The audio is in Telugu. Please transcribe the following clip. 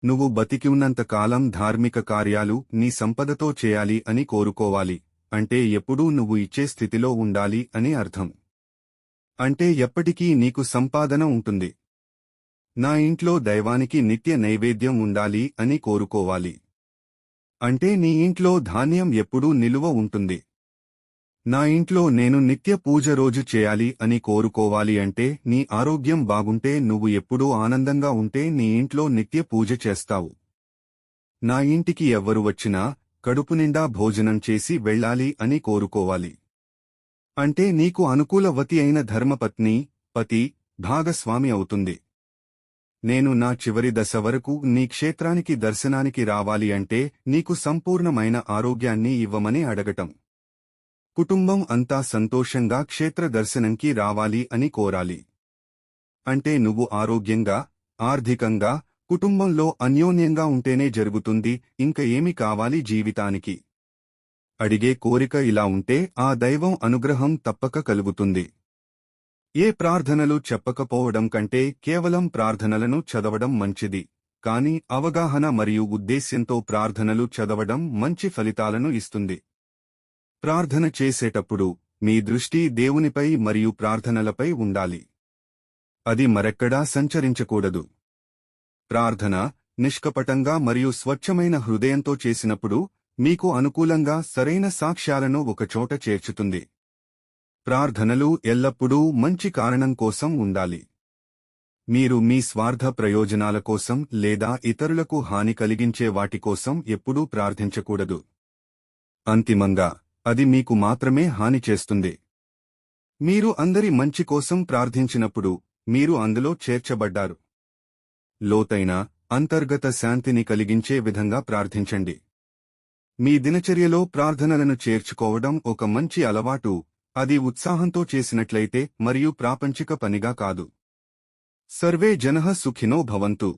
నువ్వు బతికి ఉన్నంత కాలం ధార్మిక కార్యాలు నీ సంపదతో చేయాలి అని కోరుకోవాలి, అంటే ఎప్పుడూ నువ్వు ఇచ్చే స్థితిలో ఉండాలి అని అర్థం. అంటే ఎప్పటికీ నీకు సంపాదన ఉంటుంది. నా ఇంట్లో దైవానికి నిత్య నైవేద్యం ఉండాలి అని కోరుకోవాలి. అంటే నీ ఇంట్లో ధాన్యం ఎప్పుడూ నిలువ ఉంటుంది. నా ఇంట్లో నేను నిత్య పూజ రోజు చేయాలి అని కోరుకోవాలి, అంటే నీ ఆరోగ్యం బాగుంటే నువ్వు ఎప్పుడూ ఆనందంగా ఉంటే నీ ఇంట్లో నిత్య పూజ చేస్తావు. నా ఇంటికి ఎవ్వరు వచ్చినా కడుపునిండా భోజనం చేసి వెళ్ళాలి అని కోరుకోవాలి. అంటే నీకు అనుకూలవతి అయిన ధర్మపత్ని, పతి, భాగస్వామి అవుతుంది. నేను నా చివరి దశ వరకు నీ క్షేత్రానికి దర్శనానికి రావాలి, అంటే నీకు సంపూర్ణమైన ఆరోగ్యాన్ని ఇవ్వమని అడగటం. కుటుంబం అంతా సంతోషంగా క్షేత్ర దర్శనంకి రావాలి అని కోరాలి. అంటే నువ్వు ఆరోగ్యంగా, ఆర్థికంగా, కుటుంబంలో అన్యోన్యంగా ఉంటేనే జరుగుతుంది. ఇంక ఏమి కావాలి జీవితానికి? అడిగే కోరిక ఇలా ఉంటే ఆ దైవం అనుగ్రహం తప్పక కలుగుతుంది. ఏ ప్రార్థనలు చెప్పకపోవడం కంటే కేవలం ప్రార్థనలను చదవడం మంచిది, కాని అవగాహన మరియు ఉద్దేశ్యంతో ప్రార్థనలు చదవడం మంచి ఫలితాలను ఇస్తుంది. ప్రార్థన చేసేటప్పుడు మీ దృష్టి దేవునిపై మరియు ప్రార్థనలపై ఉండాలి. అది మరెక్కడా సంచరించకూడదు. ప్రార్థన నిష్కపటంగా మరియు స్వచ్ఛమైన హృదయంతో చేసినప్పుడు మీకు అనుకూలంగా సరైన సాక్ష్యాలను ఒకచోట చేర్చుతుంది. ప్రార్థనలు ఎల్లప్పుడూ మంచి కారణం కోసం ఉండాలి. మీరు మీ స్వార్థ ప్రయోజనాల కోసం లేదా ఇతరులకు హాని కలిగించే వాటి కోసం ఎప్పుడూ ప్రార్థించకూడదు. అంతిమంగా అది మీకు మాత్రమే హాని చేస్తుంది. మీరు అందరి మంచి కోసం ప్రార్థించినప్పుడు మీరు అందులో చేర్చబడ్డారు. లోతైన అంతర్గత శాంతిని కలిగించే విధంగా ప్రార్థించండి. మీ దినచర్యలో ప్రార్థనలను చేర్చుకోవడం ఒక మంచి అలవాటు, అది ఉత్సాహంతో చేసినట్లయితే మరియు ప్రాపంచిక పనిగా కాదు. సర్వే జనః సుఖినో భవంతు.